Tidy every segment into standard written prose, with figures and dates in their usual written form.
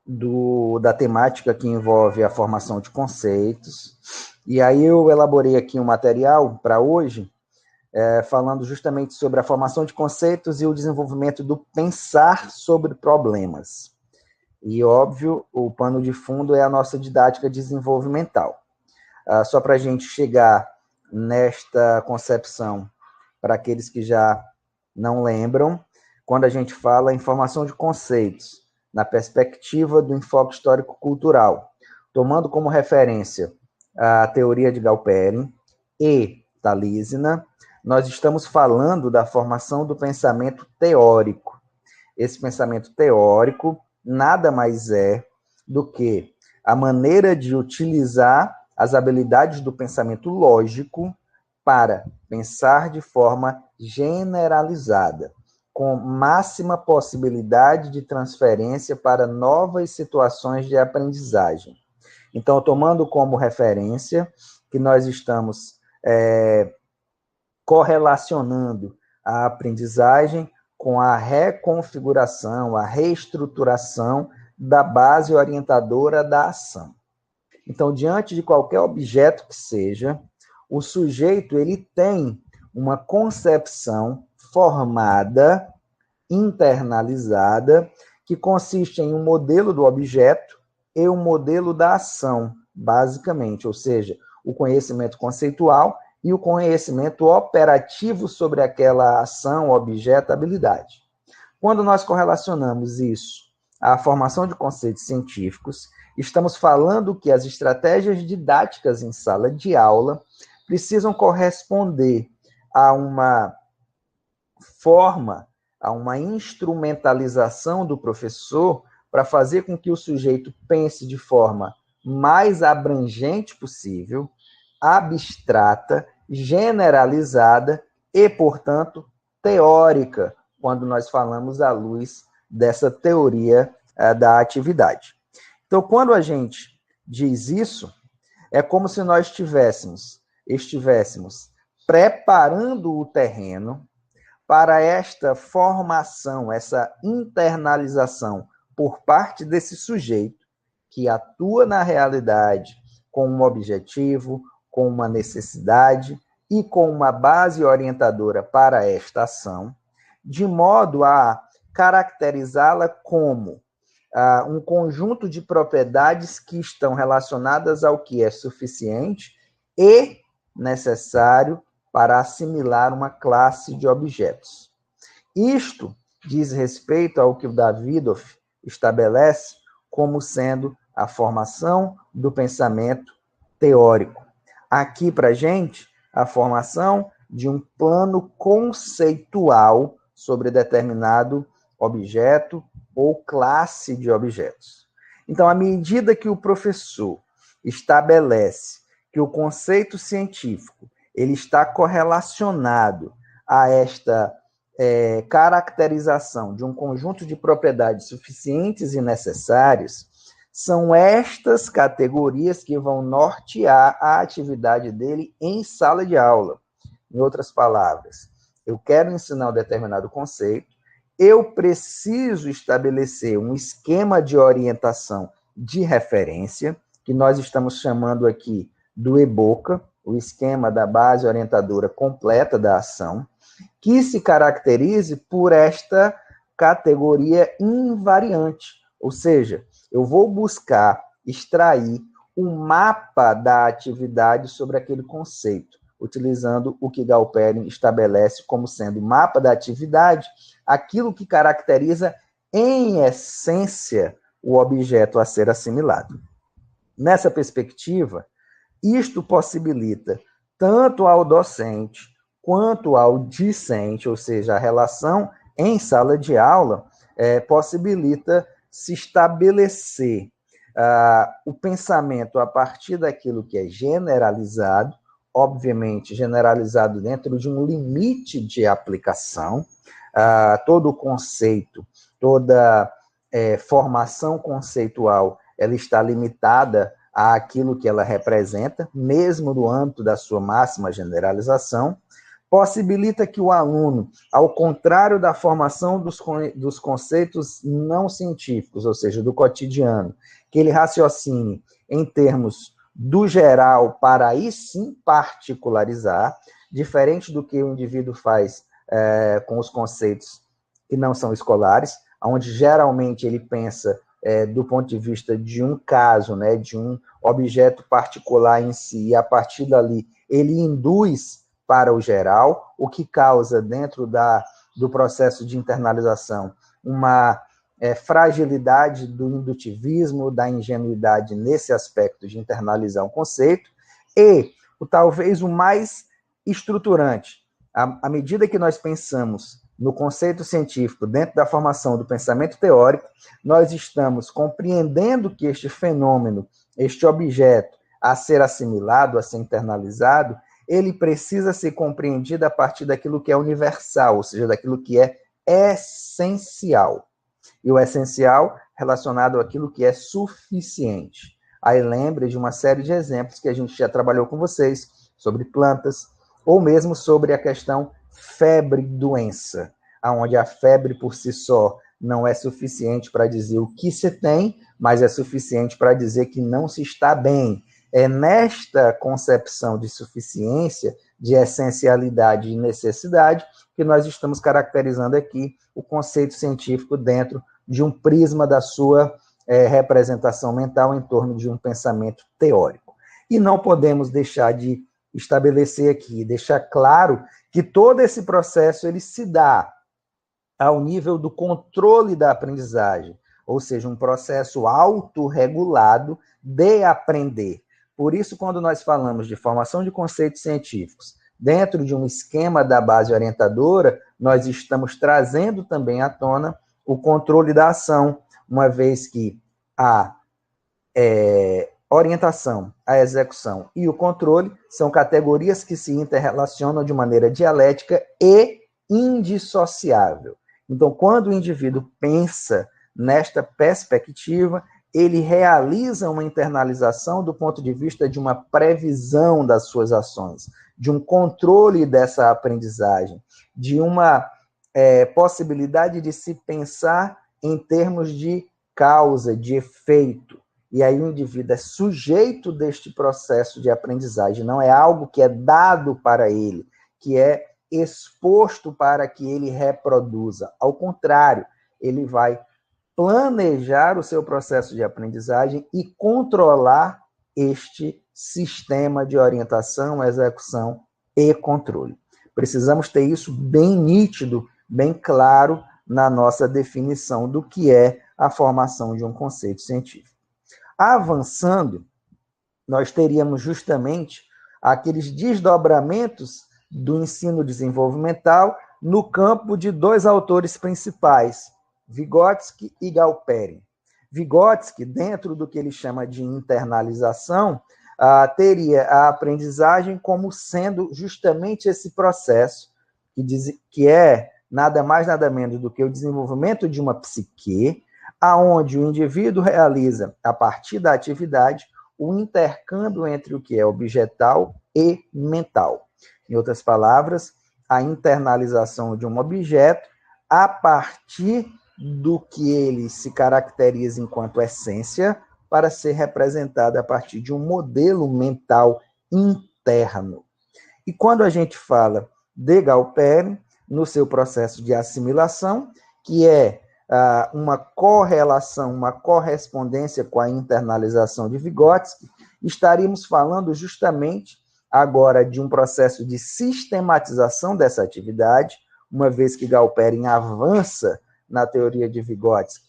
da temática que envolve a formação de conceitos. E aí eu elaborei aqui um material para hoje, falando justamente sobre a formação de conceitos e o desenvolvimento do pensar sobre problemas. E, óbvio, o pano de fundo é a nossa didática desenvolvimental. Só para a gente chegar nesta concepção, para aqueles que já não lembram, quando a gente fala em formação de conceitos, na perspectiva do enfoque histórico-cultural, tomando como referência a teoria de Galperin e Talísina, nós estamos falando da formação do pensamento teórico. Esse pensamento teórico nada mais é do que a maneira de utilizar as habilidades do pensamento lógico para pensar de forma generalizada, com máxima possibilidade de transferência para novas situações de aprendizagem. Então, tomando como referência que nós estamos correlacionando a aprendizagem com a reconfiguração, a reestruturação da base orientadora da ação. Então, diante de qualquer objeto que seja, o sujeito ele tem uma concepção formada, internalizada, que consiste em um modelo do objeto e um modelo da ação, basicamente, ou seja, o conhecimento conceitual e o conhecimento operativo sobre aquela ação, objeto, habilidade. Quando nós correlacionamos isso à formação de conceitos científicos, estamos falando que as estratégias didáticas em sala de aula precisam corresponder a uma forma, a uma instrumentalização do professor para fazer com que o sujeito pense de forma mais abrangente possível, abstrata, generalizada e, portanto, teórica, quando nós falamos à luz dessa teoria da atividade. Então, quando a gente diz isso, é como se nós estivéssemos preparando o terreno para esta formação, essa internalização por parte desse sujeito que atua na realidade com um objetivo, com uma necessidade e com uma base orientadora para esta ação, de modo a caracterizá-la como um conjunto de propriedades que estão relacionadas ao que é suficiente e necessário para assimilar uma classe de objetos. Isto diz respeito ao que o Davidoff estabelece como sendo a formação do pensamento teórico. Aqui, para a gente, a formação de um plano conceitual sobre determinado objeto ou classe de objetos. Então, à medida que o professor estabelece que o conceito científico ele está correlacionado a esta caracterização de um conjunto de propriedades suficientes e necessárias, são estas categorias que vão nortear a atividade dele em sala de aula. Em outras palavras, eu quero ensinar um determinado conceito, eu preciso estabelecer um esquema de orientação de referência, que nós estamos chamando aqui do EBOCA, o esquema da base orientadora completa da ação, que se caracterize por esta categoria invariante, ou seja, eu vou buscar extrair um mapa da atividade sobre aquele conceito, utilizando o que Galperin estabelece como sendo mapa da atividade, aquilo que caracteriza, em essência, o objeto a ser assimilado. Nessa perspectiva, isto possibilita tanto ao docente quanto ao discente, ou seja, a relação em sala de aula, possibilita se estabelecer o pensamento a partir daquilo que é generalizado, obviamente generalizado dentro de um limite de aplicação, todo o conceito, toda formação conceitual, ela está limitada àquilo que ela representa, mesmo no âmbito da sua máxima generalização, possibilita que o aluno, ao contrário da formação dos conceitos não científicos, ou seja, do cotidiano, que ele raciocine em termos do geral para aí sim particularizar, diferente do que o indivíduo faz com os conceitos que não são escolares, onde geralmente ele pensa do ponto de vista de um caso, né, de um objeto particular em si, e a partir dali ele induz para o geral, o que causa dentro do processo de internalização uma fragilidade do indutivismo, da ingenuidade nesse aspecto de internalizar um conceito, e talvez o mais estruturante, à medida que nós pensamos no conceito científico dentro da formação do pensamento teórico, nós estamos compreendendo que este fenômeno, este objeto a ser assimilado, a ser internalizado, ele precisa ser compreendido a partir daquilo que é universal, ou seja, daquilo que é essencial. E o essencial relacionado àquilo que é suficiente. Aí lembre de uma série de exemplos que a gente já trabalhou com vocês sobre plantas, ou mesmo sobre a questão febre-doença, onde a febre por si só não é suficiente para dizer o que se tem, mas é suficiente para dizer que não se está bem. É nesta concepção de suficiência, de essencialidade e necessidade, que nós estamos caracterizando aqui o conceito científico dentro de um prisma da sua representação mental em torno de um pensamento teórico. E não podemos deixar de estabelecer aqui, deixar claro que todo esse processo ele se dá ao nível do controle da aprendizagem, ou seja, um processo autorregulado de aprender. Por isso, quando nós falamos de formação de conceitos científicos dentro de um esquema da base orientadora, nós estamos trazendo também à tona o controle da ação, uma vez que a orientação, a execução e o controle são categorias que se interrelacionam de maneira dialética e indissociável. Então, quando o indivíduo pensa nesta perspectiva, ele realiza uma internalização do ponto de vista de uma previsão das suas ações, de um controle dessa aprendizagem, de uma possibilidade de se pensar em termos de causa, de efeito. E aí o indivíduo é sujeito deste processo de aprendizagem, não é algo que é dado para ele, que é exposto para que ele reproduza. Ao contrário, ele vai planejar o seu processo de aprendizagem e controlar este sistema de orientação, execução e controle. Precisamos ter isso bem nítido, bem claro na nossa definição do que é a formação de um conceito científico. Avançando, nós teríamos justamente aqueles desdobramentos do ensino desenvolvimental no campo de dois autores principais, Vygotsky e Galperin. Vygotsky, dentro do que ele chama de internalização, teria a aprendizagem como sendo justamente esse processo que é nada mais, nada menos do que o desenvolvimento de uma psique, aonde o indivíduo realiza, a partir da atividade, o intercâmbio entre o que é objetal e mental. Em outras palavras, a internalização de um objeto a partir do que ele se caracteriza enquanto essência para ser representado a partir de um modelo mental interno. E quando a gente fala de Galperin, no seu processo de assimilação, que é uma correlação, uma correspondência com a internalização de Vygotsky, estaríamos falando justamente agora de um processo de sistematização dessa atividade, uma vez que Galperin avança na teoria de Vygotsky,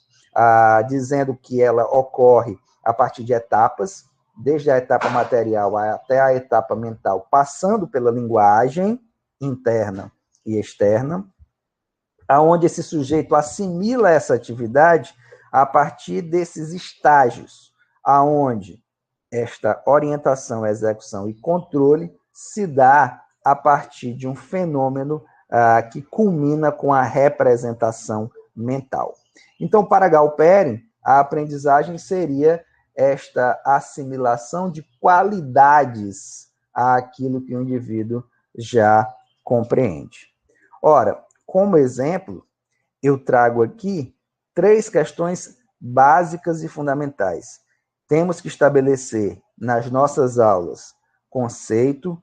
dizendo que ela ocorre a partir de etapas, desde a etapa material até a etapa mental, passando pela linguagem interna e externa, aonde esse sujeito assimila essa atividade a partir desses estágios, aonde esta orientação, execução e controle se dá a partir de um fenômeno que culmina com a representação mental. Então, para Galperin, a aprendizagem seria esta assimilação de qualidades àquilo que o indivíduo já compreende. Ora, como exemplo, eu trago aqui 3 questões básicas e fundamentais. Temos que estabelecer nas nossas aulas conceito,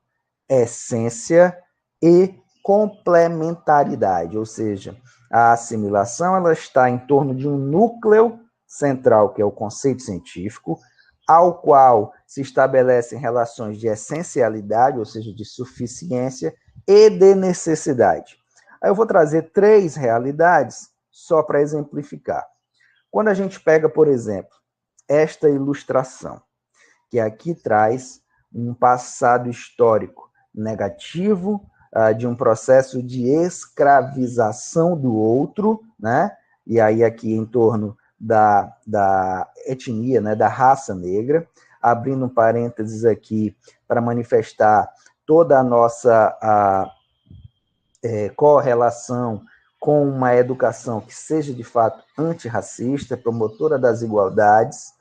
essência e complementaridade, ou seja, a assimilação ela está em torno de um núcleo central, que é o conceito científico, ao qual se estabelecem relações de essencialidade, ou seja, de suficiência, e de necessidade. Aí eu vou trazer 3 realidades só para exemplificar. Quando a gente pega, por exemplo, esta ilustração, que aqui traz um passado histórico negativo, de um processo de escravização do outro, né? E aí aqui em torno da etnia, né? Da raça negra, abrindo um parênteses aqui para manifestar toda a nossa correlação com uma educação que seja de fato antirracista, promotora das igualdades.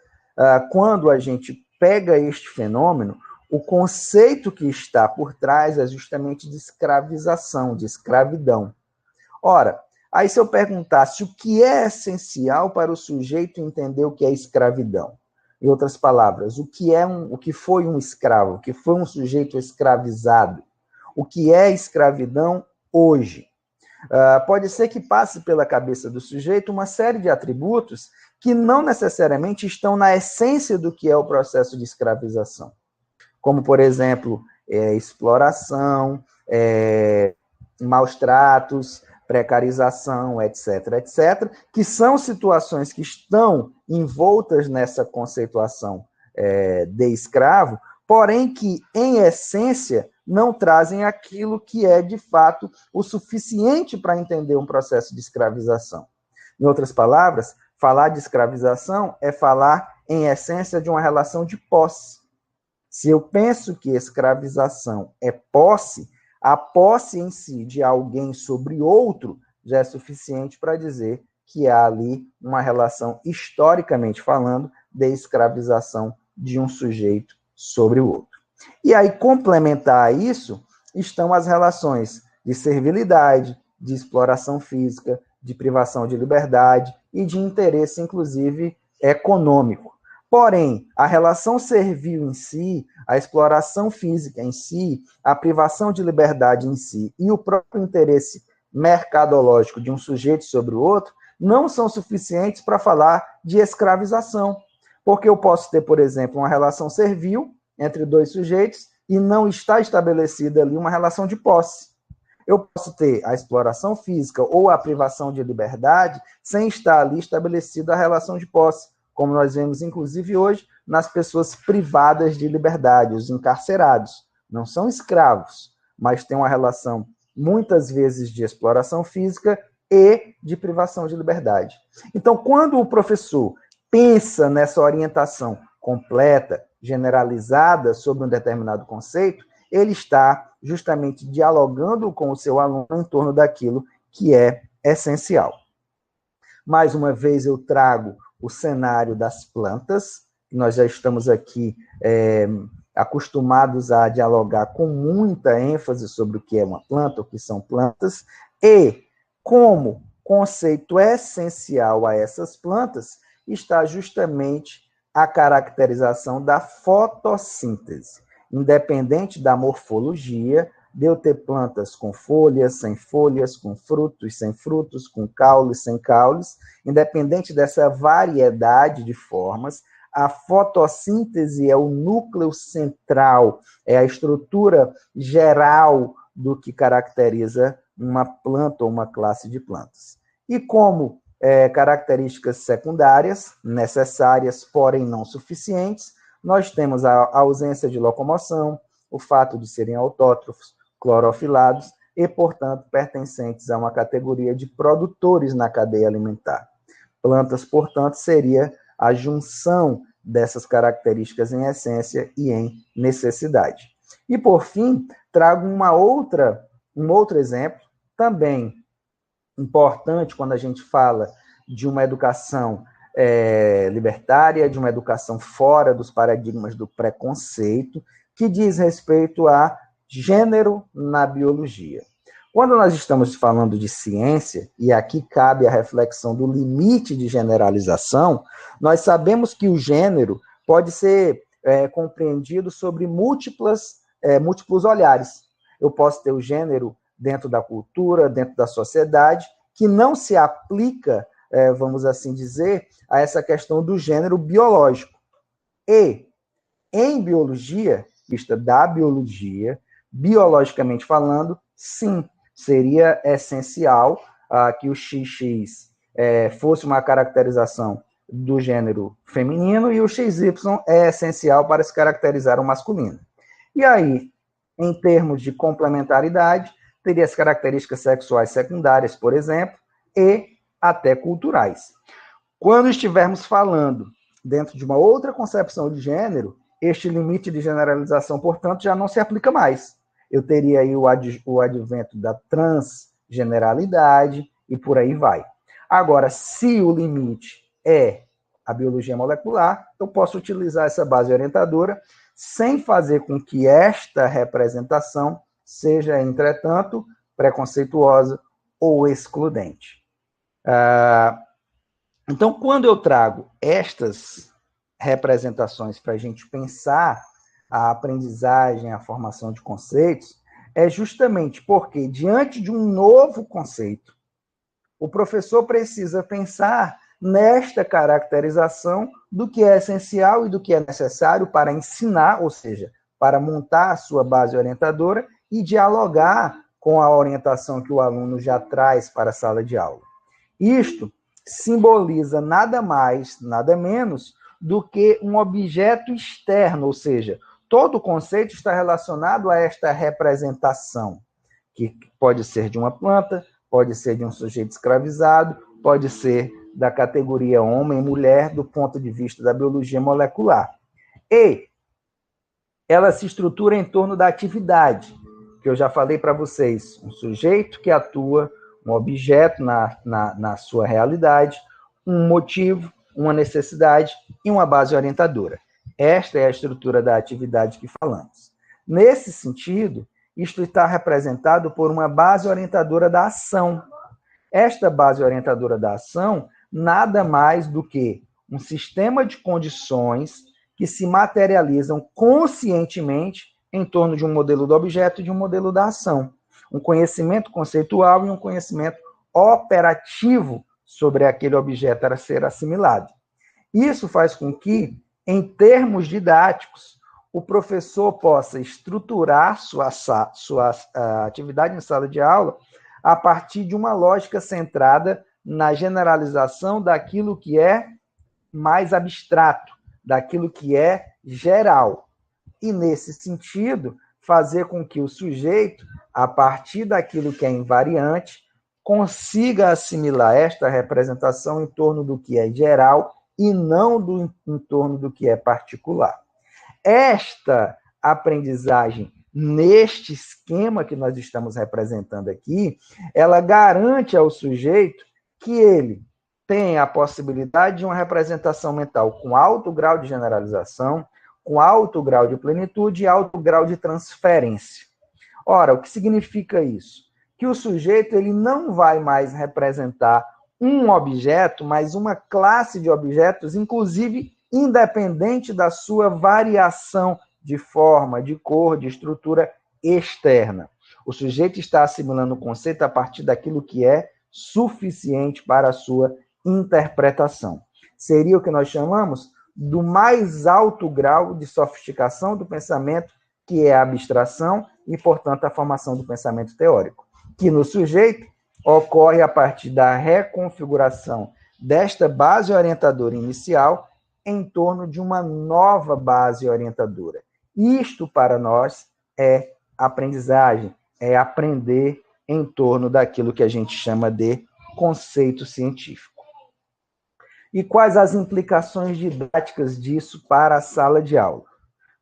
Quando a gente pega este fenômeno, o conceito que está por trás é justamente de escravização, de escravidão. Ora, aí se eu perguntasse o que é essencial para o sujeito entender o que é escravidão, em outras palavras, o que foi um escravo, o que foi um sujeito escravizado, o que é escravidão hoje? Pode ser que passe pela cabeça do sujeito uma série de atributos que não necessariamente estão na essência do que é o processo de escravização. Como, por exemplo, exploração, maus tratos, precarização, etc., etc., que são situações que estão envoltas nessa conceituação de escravo, porém que, em essência, não trazem aquilo que é, de fato, o suficiente para entender um processo de escravização. Em outras palavras, falar de escravização é falar, em essência, de uma relação de posse. Se eu penso que escravização é posse, a posse em si de alguém sobre outro já é suficiente para dizer que há ali uma relação, historicamente falando, de escravização de um sujeito sobre o outro. E aí, complementar a isso, estão as relações de servilidade, de exploração física, de privação de liberdade e de interesse, inclusive, econômico. Porém, a relação servil em si, a exploração física em si, a privação de liberdade em si e o próprio interesse mercadológico de um sujeito sobre o outro não são suficientes para falar de escravização. Porque eu posso ter, por exemplo, uma relação servil entre 2 sujeitos e não está estabelecida ali uma relação de posse. Eu posso ter a exploração física ou a privação de liberdade sem estar ali estabelecida a relação de posse, como nós vemos, inclusive, hoje, nas pessoas privadas de liberdade, os encarcerados. Não são escravos, mas têm uma relação, muitas vezes, de exploração física e de privação de liberdade. Então, quando o professor pensa nessa orientação completa, generalizada sobre um determinado conceito, ele está justamente dialogando com o seu aluno em torno daquilo que é essencial. Mais uma vez, eu trago o cenário das plantas. Nós já estamos aqui acostumados a dialogar com muita ênfase sobre o que é uma planta, o que são plantas, e como conceito essencial a essas plantas está justamente a caracterização da fotossíntese. Independente da morfologia, de eu ter plantas com folhas, sem folhas, com frutos, sem frutos, com caules, sem caules, independente dessa variedade de formas, a fotossíntese é o núcleo central, é a estrutura geral do que caracteriza uma planta ou uma classe de plantas. E como características secundárias, necessárias, porém não suficientes, nós temos a ausência de locomoção, o fato de serem autótrofos, clorofilados e, portanto, pertencentes a uma categoria de produtores na cadeia alimentar. Plantas, portanto, seria a junção dessas características em essência e em necessidade. E, por fim, trago um outro exemplo, também importante quando a gente fala de uma educação libertária, de uma educação fora dos paradigmas do preconceito, que diz respeito a gênero na biologia. Quando nós estamos falando de ciência, e aqui cabe a reflexão do limite de generalização, nós sabemos que o gênero pode ser compreendido sobre múltiplos olhares. Eu posso ter o gênero dentro da cultura, dentro da sociedade, que não se aplica, vamos assim dizer, a essa questão do gênero biológico. E, em biologia, vista da biologia, biologicamente falando, sim, seria essencial que o XX fosse uma caracterização do gênero feminino e o XY é essencial para se caracterizar o masculino. E aí, em termos de complementaridade, teria as características sexuais secundárias, por exemplo, e até culturais. Quando estivermos falando dentro de uma outra concepção de gênero, este limite de generalização, portanto, já não se aplica mais. Eu teria aí o advento da transgeneralidade e por aí vai. Agora, se o limite é a biologia molecular, eu posso utilizar essa base orientadora sem fazer com que esta representação seja, entretanto, preconceituosa ou excludente. Então, quando eu trago estas representações para a gente pensar a aprendizagem, a formação de conceitos, é justamente porque, diante de um novo conceito, o professor precisa pensar nesta caracterização do que é essencial e do que é necessário para ensinar, ou seja, para montar a sua base orientadora e dialogar com a orientação que o aluno já traz para a sala de aula. Isto simboliza nada mais, nada menos do que um objeto externo, ou seja, todo o conceito está relacionado a esta representação, que pode ser de uma planta, pode ser de um sujeito escravizado, pode ser da categoria homem e mulher, do ponto de vista da biologia molecular. E ela se estrutura em torno da atividade, que eu já falei para vocês, um sujeito que atua, um objeto na sua realidade, um motivo, uma necessidade e uma base orientadora. Esta é a estrutura da atividade que falamos. Nesse sentido, isto está representado por uma base orientadora da ação. Esta base orientadora da ação nada mais do que um sistema de condições que se materializam conscientemente em torno de um modelo do objeto e de um modelo da ação. Um conhecimento conceitual e um conhecimento operativo sobre aquele objeto a ser assimilado. Isso faz com que, em termos didáticos, o professor possa estruturar sua atividade em sala de aula a partir de uma lógica centrada na generalização daquilo que é mais abstrato, daquilo que é geral. E, nesse sentido, fazer com que o sujeito, a partir daquilo que é invariante, consiga assimilar esta representação em torno do que é geral e não em torno do que é particular. Esta aprendizagem, neste esquema que nós estamos representando aqui, ela garante ao sujeito que ele tenha a possibilidade de uma representação mental com alto grau de generalização, com alto grau de plenitude e alto grau de transferência. Ora, o que significa isso? Que o sujeito ele não vai mais representar um objeto, mas uma classe de objetos, inclusive independente da sua variação de forma, de cor, de estrutura externa. O sujeito está assimilando o conceito a partir daquilo que é suficiente para a sua interpretação. Seria o que nós chamamos do mais alto grau de sofisticação do pensamento, que é a abstração e, portanto, a formação do pensamento teórico, que no sujeito ocorre a partir da reconfiguração desta base orientadora inicial em torno de uma nova base orientadora. Isto, para nós, é aprendizagem, é aprender em torno daquilo que a gente chama de conceito científico. E quais as implicações didáticas disso para a sala de aula?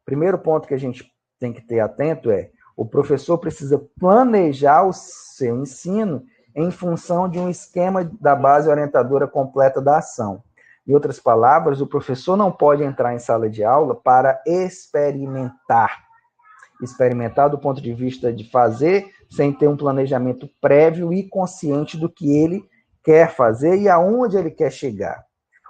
Primeiro ponto que a gente tem que ter atento é: o professor precisa planejar o seu ensino em função de um esquema da base orientadora completa da ação. Em outras palavras, o professor não pode entrar em sala de aula para experimentar. experimental do ponto de vista de fazer, sem ter um planejamento prévio e consciente do que ele quer fazer e aonde ele quer chegar.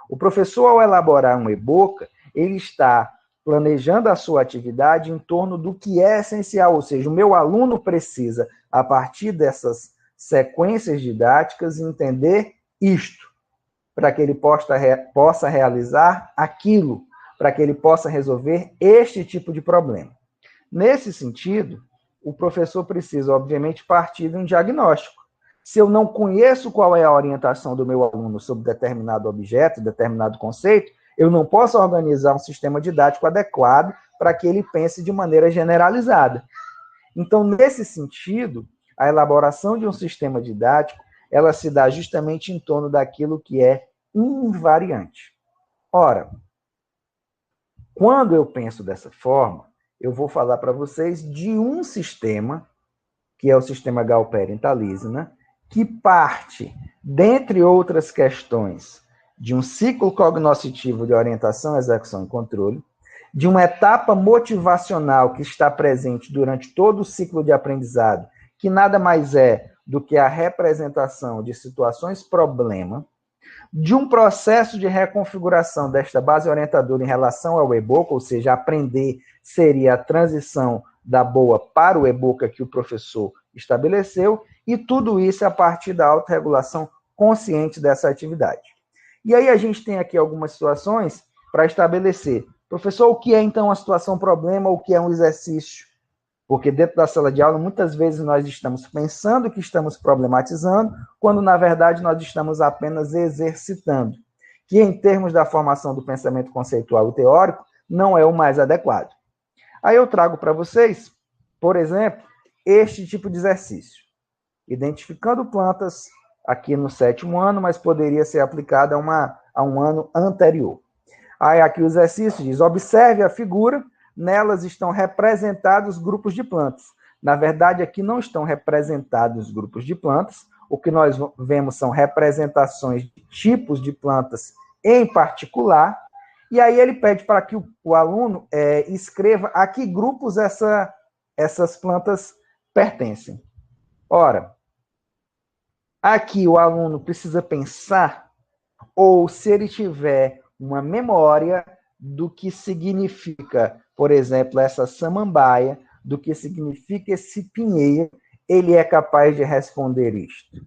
O professor, ao elaborar um EBOCA, ele está planejando a sua atividade em torno do que é essencial, ou seja, o meu aluno precisa, a partir dessas sequências didáticas, entender isto, para que ele possa realizar aquilo, para que ele possa resolver este tipo de problema. Nesse sentido, o professor precisa, obviamente, partir de um diagnóstico. Se eu não conheço qual é a orientação do meu aluno sobre determinado objeto, determinado conceito, eu não posso organizar um sistema didático adequado para que ele pense de maneira generalizada. Então, nesse sentido, a elaboração de um sistema didático, ela se dá justamente em torno daquilo que é invariante. Ora, quando eu penso dessa forma, eu vou falar para vocês de um sistema, que é o sistema Galpern-Talisena, que parte, dentre outras questões, de um ciclo cognoscitivo de orientação, execução e controle, de uma etapa motivacional que está presente durante todo o ciclo de aprendizado, que nada mais é do que a representação de situações-problema, de um processo de reconfiguração desta base orientadora em relação ao EBOCA, ou seja, aprender seria a transição da boa para o EBOCA que o professor estabeleceu, e tudo isso a partir da autorregulação consciente dessa atividade. E aí a gente tem aqui algumas situações para estabelecer. Professor, o que é então uma situação-problema, o que é um exercício? Porque dentro da sala de aula, muitas vezes nós estamos pensando que estamos problematizando, quando na verdade nós estamos apenas exercitando, que em termos da formação do pensamento conceitual e teórico, não é o mais adequado. Aí eu trago para vocês, por exemplo, este tipo de exercício. Identificando plantas aqui no 7º ano, mas poderia ser aplicado a um ano anterior. Aí aqui o exercício diz, observe a figura, nelas estão representados grupos de plantas. Na verdade, aqui não estão representados grupos de plantas, o que nós vemos são representações de tipos de plantas em particular, e aí ele pede para que o aluno escreva a que grupos essas plantas pertencem. Ora, aqui o aluno precisa pensar, ou se ele tiver uma memória do que significa, por exemplo, essa samambaia, do que significa esse pinheiro, ele é capaz de responder isto.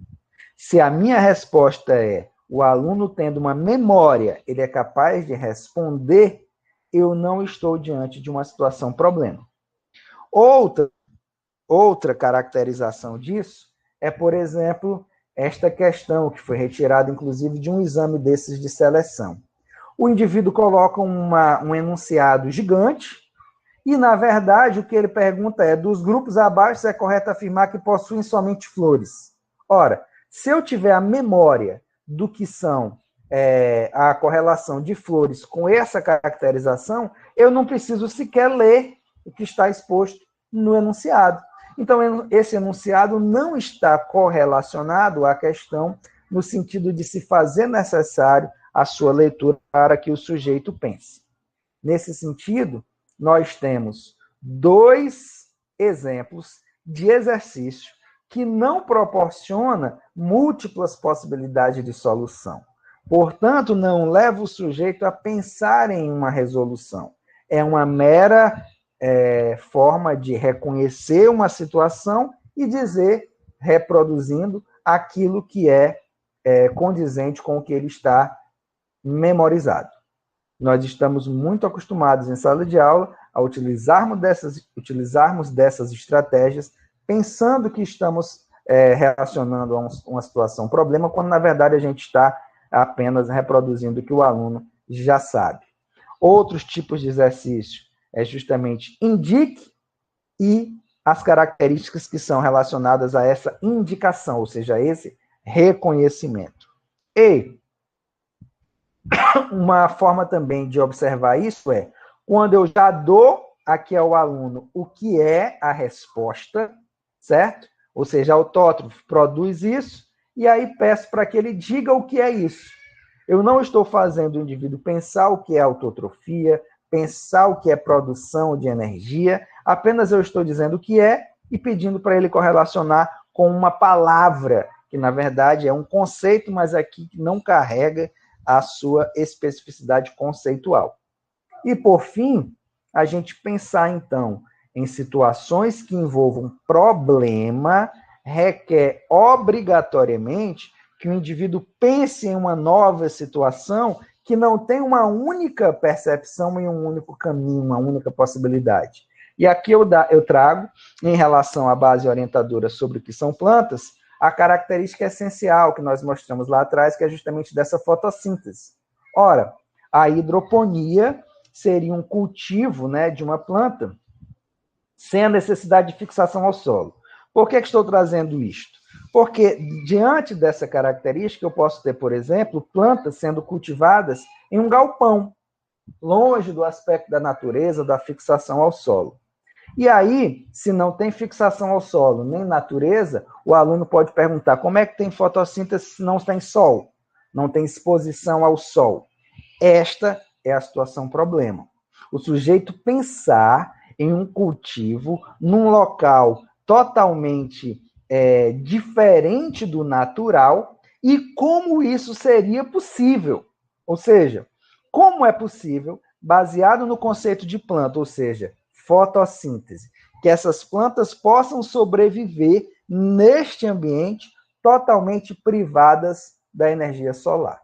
Se a minha resposta é o aluno tendo uma memória, ele é capaz de responder, eu não estou diante de uma situação problema. Outra caracterização disso é, por exemplo, esta questão que foi retirada, inclusive, de um exame desses de seleção. O indivíduo coloca um enunciado gigante e, na verdade, o que ele pergunta é, dos grupos abaixo, é correto afirmar que possuem somente flores. Ora, se eu tiver a memória do que são a correlação de flores com essa caracterização, eu não preciso sequer ler o que está exposto no enunciado. Então, esse enunciado não está correlacionado à questão no sentido de se fazer necessário a sua leitura para que o sujeito pense. Nesse sentido, nós temos 2 exemplos de exercício que não proporciona múltiplas possibilidades de solução. Portanto, não leva o sujeito a pensar em uma resolução. É uma mera forma de reconhecer uma situação e dizer, reproduzindo aquilo que é condizente com o que ele está memorizado. Nós estamos muito acostumados em sala de aula a utilizarmos dessas estratégias, pensando que estamos relacionando a uma situação problema, quando na verdade a gente está apenas reproduzindo o que o aluno já sabe. Outros tipos de exercício é justamente indique e as características que são relacionadas a essa indicação, ou seja, a esse reconhecimento. E uma forma também de observar isso é, quando eu já dou aqui ao aluno o que é a resposta, certo? Ou seja, o autótrofo produz isso, e aí peço para que ele diga o que é isso. Eu não estou fazendo o indivíduo pensar o que é autotrofia, pensar o que é produção de energia, apenas eu estou dizendo o que é e pedindo para ele correlacionar com uma palavra, que na verdade é um conceito, mas aqui não carrega a sua especificidade conceitual. E, por fim, a gente pensar, então, em situações que envolvam problema, requer obrigatoriamente que o indivíduo pense em uma nova situação que não tem uma única percepção e um único caminho, uma única possibilidade. E aqui eu trago, em relação à base orientadora sobre o que são plantas, a característica essencial que nós mostramos lá atrás, que é justamente dessa fotossíntese. Ora, a hidroponia seria um cultivo, né, de uma planta sem a necessidade de fixação ao solo. Por que estou trazendo isto? Porque, diante dessa característica, eu posso ter, por exemplo, plantas sendo cultivadas em um galpão, longe do aspecto da natureza, da fixação ao solo. E aí, se não tem fixação ao solo, nem natureza, o aluno pode perguntar como é que tem fotossíntese se não tem sol, não tem exposição ao sol. Esta é a situação problema. O sujeito pensar em um cultivo num local totalmente diferente do natural e como isso seria possível. Ou seja, como é possível, baseado no conceito de planta, ou seja, fotossíntese, que essas plantas possam sobreviver neste ambiente totalmente privadas da energia solar.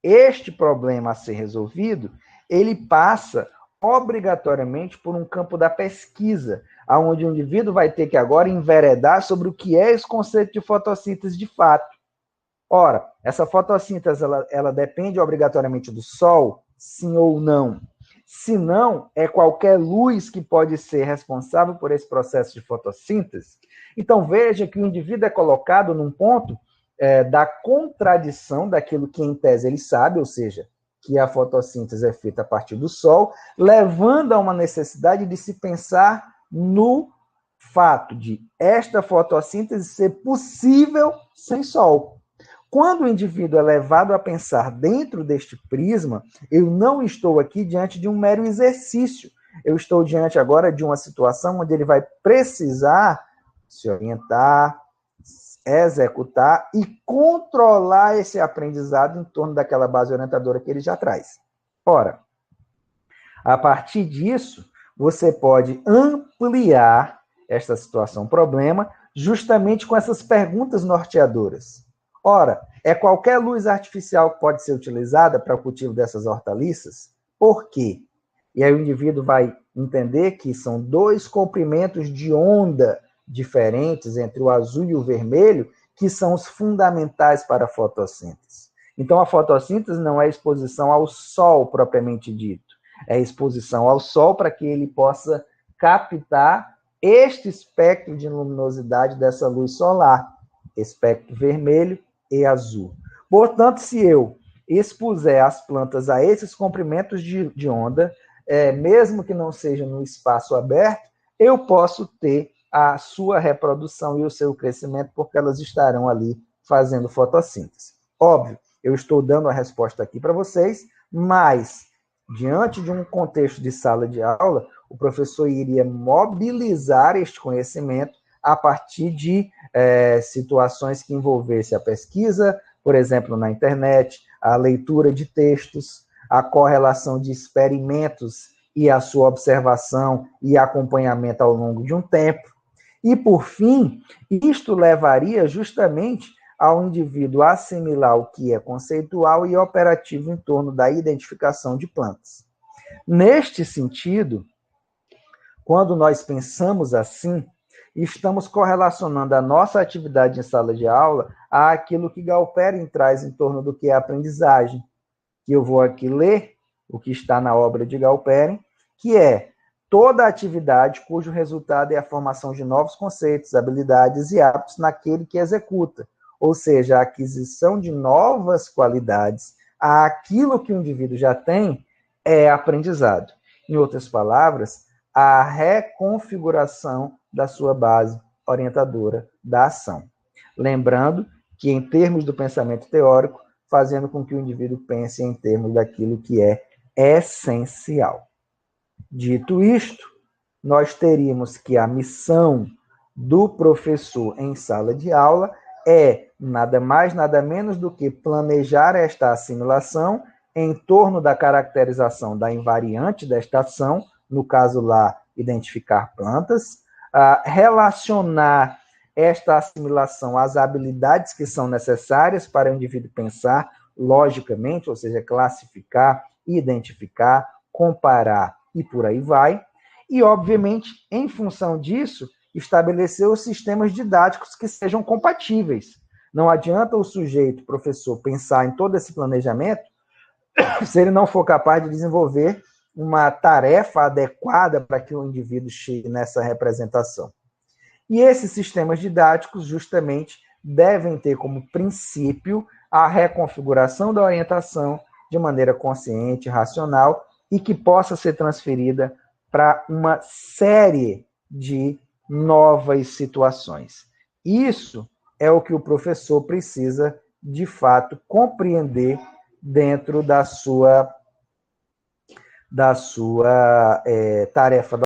Este problema a ser resolvido, ele passa obrigatoriamente por um campo da pesquisa, onde o indivíduo vai ter que agora enveredar sobre o que é esse conceito de fotossíntese de fato. Ora, essa fotossíntese, ela depende obrigatoriamente do sol? Sim ou não? Se não, é qualquer luz que pode ser responsável por esse processo de fotossíntese? Então, veja que o indivíduo é colocado num ponto da contradição daquilo que, em tese, ele sabe, ou seja, que a fotossíntese é feita a partir do sol, levando a uma necessidade de se pensar no fato de esta fotossíntese ser possível sem sol. Quando o indivíduo é levado a pensar dentro deste prisma, eu não estou aqui diante de um mero exercício. Eu estou diante agora de uma situação onde ele vai precisar se orientar, executar e controlar esse aprendizado em torno daquela base orientadora que ele já traz. Ora, a partir disso, você pode ampliar esta situação problema justamente com essas perguntas norteadoras. Ora, é qualquer luz artificial que pode ser utilizada para o cultivo dessas hortaliças? Por quê? E aí o indivíduo vai entender que são dois comprimentos de onda diferentes entre o azul e o vermelho que são os fundamentais para a fotossíntese. Então, a fotossíntese não é exposição ao sol propriamente dito, é exposição ao sol para que ele possa captar este espectro de luminosidade dessa luz solar, espectro vermelho e azul. Portanto, se eu expuser as plantas a esses comprimentos de onda, mesmo que não seja no espaço aberto, eu posso ter a sua reprodução e o seu crescimento, porque elas estarão ali fazendo fotossíntese. Óbvio, eu estou dando a resposta aqui para vocês, mas, diante de um contexto de sala de aula, o professor iria mobilizar este conhecimento a partir de situações que envolvessem a pesquisa, por exemplo, na internet, a leitura de textos, a correlação de experimentos e a sua observação e acompanhamento ao longo de um tempo. E, por fim, isto levaria justamente ao indivíduo assimilar o que é conceitual e operativo em torno da identificação de plantas. Neste sentido, quando nós pensamos assim, estamos correlacionando a nossa atividade em sala de aula àquilo que Galperin traz em torno do que é aprendizagem, que eu vou aqui ler o que está na obra de Galperin, que é toda atividade cujo resultado é a formação de novos conceitos, habilidades e hábitos naquele que executa, ou seja, a aquisição de novas qualidades àquilo que o indivíduo já tem é aprendizado. Em outras palavras, a reconfiguração da sua base orientadora da ação. Lembrando que, em termos do pensamento teórico, fazendo com que o indivíduo pense em termos daquilo que é essencial. Dito isto, nós teríamos que a missão do professor em sala de aula é nada mais, nada menos do que planejar esta assimilação em torno da caracterização da invariante desta ação, no caso lá, identificar plantas, relacionar esta assimilação às habilidades que são necessárias para o indivíduo pensar logicamente, ou seja, classificar, identificar, comparar e por aí vai. E, obviamente, em função disso, estabelecer os sistemas didáticos que sejam compatíveis. Não adianta o sujeito, professor, pensar em todo esse planejamento se ele não for capaz de desenvolver uma tarefa adequada para que o indivíduo chegue nessa representação. E esses sistemas didáticos, justamente, devem ter como princípio a reconfiguração da orientação de maneira consciente, racional, e que possa ser transferida para uma série de novas situações. Isso é o que o professor precisa, de fato, compreender dentro da sua tarefa